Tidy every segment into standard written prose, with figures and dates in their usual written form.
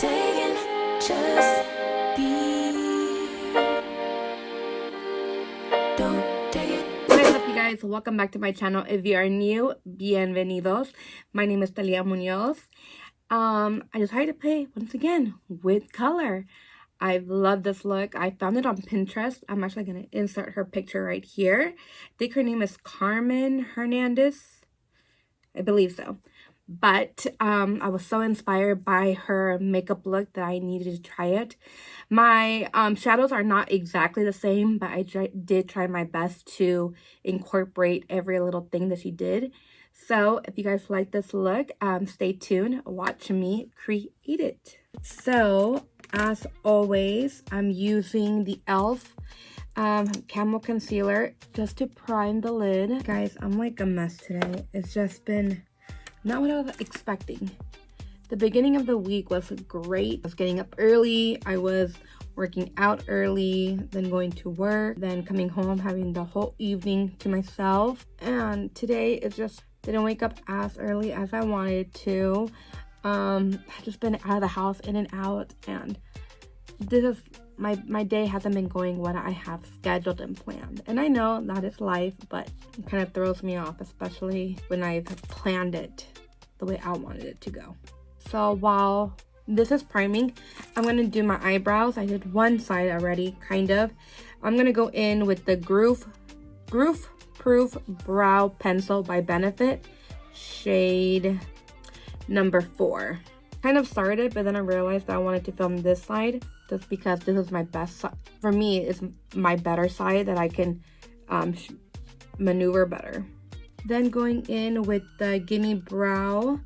taken, just be. Don't take it. What is up, you guys? Welcome back to my channel. If you are new, bienvenidos. My name is Talia Munoz. I decided to play once again with color. I love this look. I found it on Pinterest. I'm actually going to insert her picture right here. I think her name is Carmen Hernandez. I believe so. But I was so inspired by her makeup look that I needed to try it. My shadows are not exactly the same, but I did try my best to incorporate every little thing that she did. So if you guys like this look, stay tuned. Watch me create it. So as always, I'm using the E.L.F. Camo concealer just to prime the lid. Guys, I'm like a mess today. It's just been not what I was expecting. The beginning of the week was great. I was getting up early. I was working out early, then going to work, then coming home, having the whole evening to myself. And today it just didn't wake up as early as I wanted to. I've just been out of the house, in and out, and this is my day hasn't been going what I have scheduled and planned. And I know that is life, but it kind of throws me off, especially when I've planned it the way I wanted it to go. So while this is priming, I'm going to do my eyebrows. I did one side already, kind of. I'm going to go in with the Groove Proof Brow Pencil by Benefit, shade number 4. Kind of started, but then I realized that I wanted to film this side just because this is my best side. For me, it's my better side that I can maneuver better. Then going in with the Gimme Brow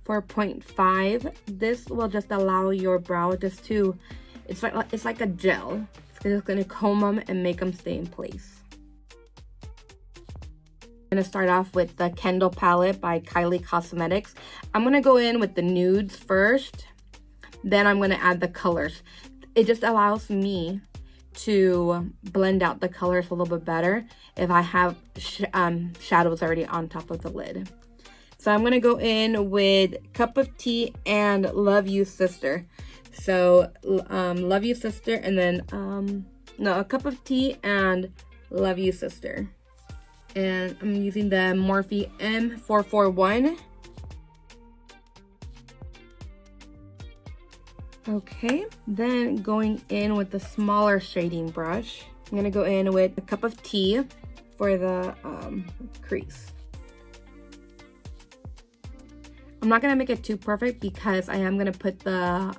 4.5. This will just allow your brow just to, it's like a gel. It's just gonna comb them and make them stay in place. I'm gonna start off with the Kendell palette by Kylie Cosmetics. I'm gonna go in with the nudes first, then I'm gonna add the colors. It just allows me to blend out the colors a little bit better if I have shadows already on top of the lid. So I'm gonna go in with Cup of Tea and Love You Sister. So Love You Sister, and then a Cup of Tea and Love You Sister. And I'm using the Morphe M441. Okay, then going in with the smaller shading brush. I'm gonna go in with a Cup of Tea for the crease. I'm not gonna make it too perfect because I am gonna put the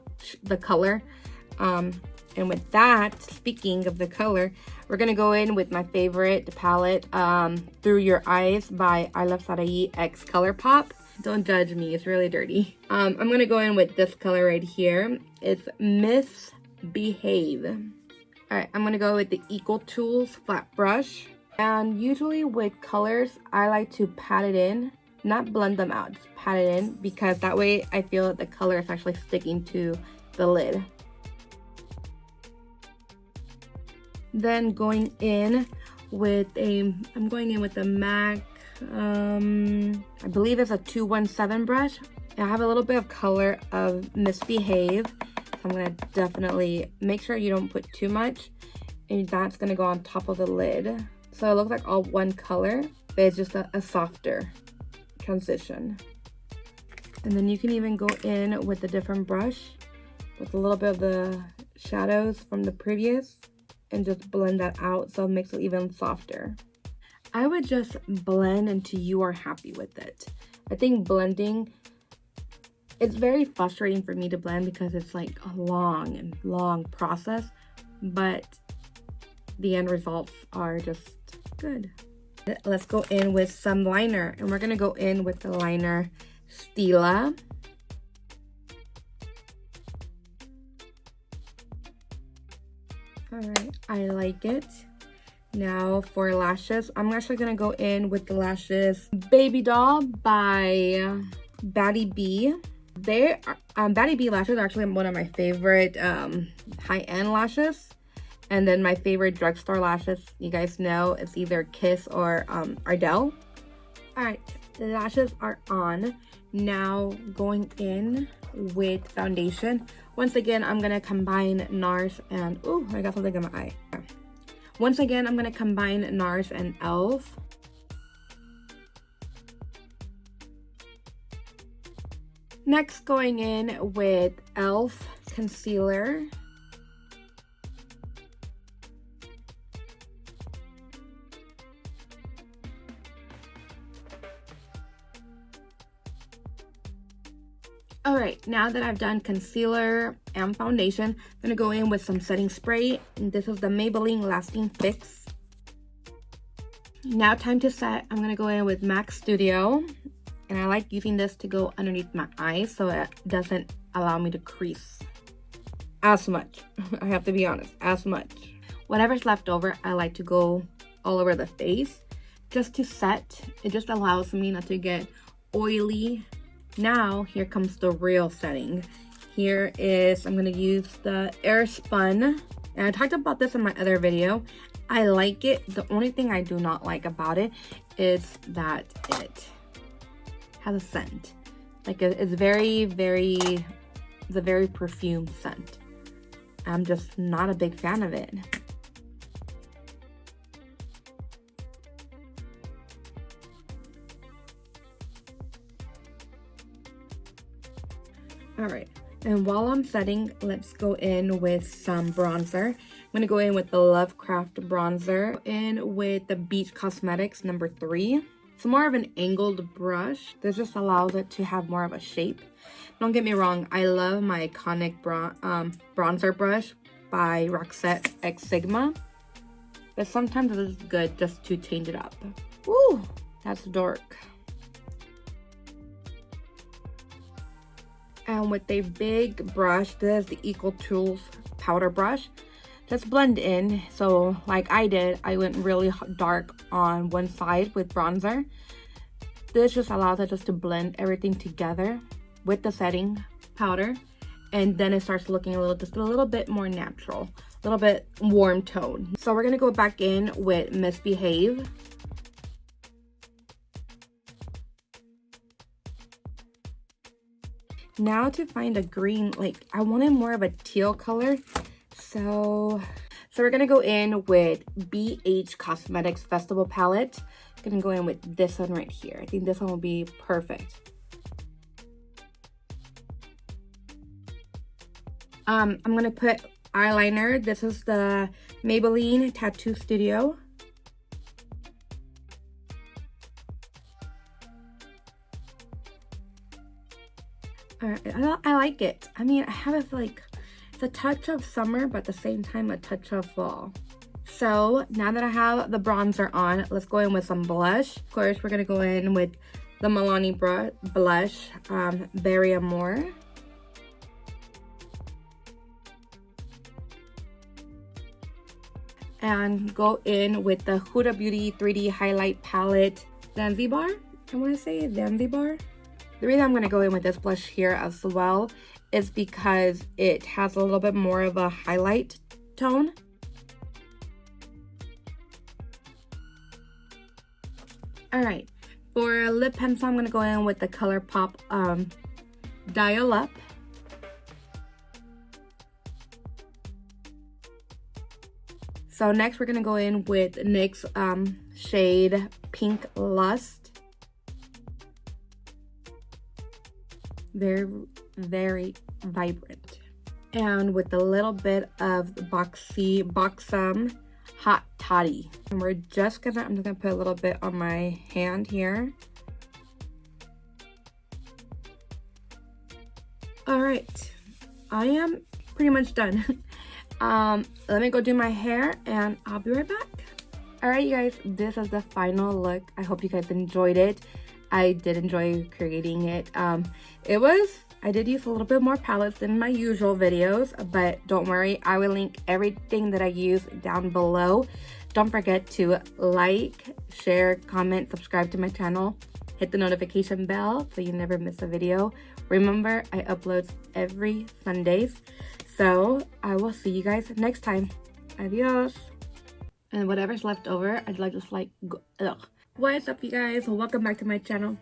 color. And with that, speaking of the color, we're gonna go in with my favorite palette, Through Your Eyes by Iluvsarahi x Colourpop. Don't judge me, it's really dirty. I'm gonna go in with this color right here. It's Misbehave. All right, I'm gonna go with the Equal Tools flat brush. And usually with colors, I like to pat it in, not blend them out, just pat it in, because that way I feel that the color is actually sticking to the lid. Then going in with I'm going in with the MAC, I believe it's a 217 brush. I have a little bit of color of Misbehave. So I'm gonna definitely make sure you don't put too much, and that's gonna go on top of the lid. So it looks like all one color, but it's just a softer transition. And then you can even go in with a different brush with a little bit of the shadows from the previous and just blend that out so it makes it even softer. I would just blend until you are happy with it. I think blending, it's very frustrating for me to blend because it's like a long process, but the end results are just good. Let's go in with some liner, and we're gonna go in with the liner Stila. All right, I like it. Now for lashes, I'm actually gonna go in with the lashes Baby Doll by Baddie B. Baddie B Lashes are actually one of my favorite high-end lashes. And then my favorite drugstore lashes, you guys know, it's either Kiss or Ardell. All right, the lashes are on. Now going in with foundation. Once again, I'm gonna combine NARS and, oh, I got something in my eye. Once again, I'm gonna combine NARS and E.L.F. Next, going in with E.L.F. concealer. Alright, now that I've done concealer and foundation, I'm going to go in with some setting spray. And this is the Maybelline Lasting Fix. Now time to set. I'm going to go in with MAC Studio. And I like using this to go underneath my eyes so it doesn't allow me to crease as much. I have to be honest, as much. Whatever's left over, I like to go all over the face just to set. It just allows me not to get oily. Now, here comes the real setting. Here is, I'm going to use the Airspun. And I talked about this in my other video. I like it. The only thing I do not like about it is that it has a scent. Like, it's very, it's a very perfumed scent. I'm just not a big fan of it. Alright, and while I'm setting, let's go in with some bronzer. I'm going to go in with the Lovecraft bronzer. In with the Beach Cosmetics number 3. It's more of an angled brush. This just allows it to have more of a shape. Don't get me wrong, I love my iconic bronzer brush by Roxette X Sigma. But sometimes it is good just to change it up. Woo, that's dark. And with a big brush, this is the Equal Tools powder brush. Just blend in. So like I did, I went really dark on one side with bronzer. This just allows it just to blend everything together with the setting powder. And then it starts looking just a little bit more natural, a little bit warm tone. So we're gonna go back in with Misbehave. Now to find a green, like I wanted more of a teal color. So we're gonna go in with BH Cosmetics Festival Palette. Gonna go in with this one right here. I think this one will be perfect. I'm gonna put eyeliner. This is the Maybelline Tattoo Studio. I like it. I mean, I have it like, it's a touch of summer, but at the same time, a touch of fall. So now that I have the bronzer on, let's go in with some blush. Of course, we're gonna go in with the Milani blush, Berry Amore. And go in with the Huda Beauty 3D Highlight Palette Zanzibar. I want to say Zanzibar. The reason I'm going to go in with this blush here as well is because it has a little bit more of a highlight tone. Alright, for lip pencil, I'm going to go in with the Colourpop Dial Up. So next we're going to go in with NYX shade Pink Lust. Very, very vibrant. And with a little bit of the Buxom Hot Toddy. And I'm just gonna put a little bit on my hand here. Alright, I am pretty much done. Let me go do my hair and I'll be right back. Alright you guys, this is the final look. I hope you guys enjoyed it. I did enjoy creating it. I did use a little bit more palettes than my usual videos, but don't worry, I will link everything that I use down below. Don't forget to like, share, comment, subscribe to my channel, hit the notification bell so you never miss a video. Remember, I upload every Sundays, so I will see you guys next time. Adios. And whatever's left over, I'd like just like, ugh. What's up you guys, welcome back to my channel.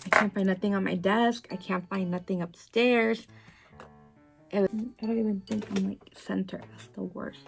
I can't find nothing on my desk. I can't find nothing upstairs. I don't even think I'm like center. That's the worst.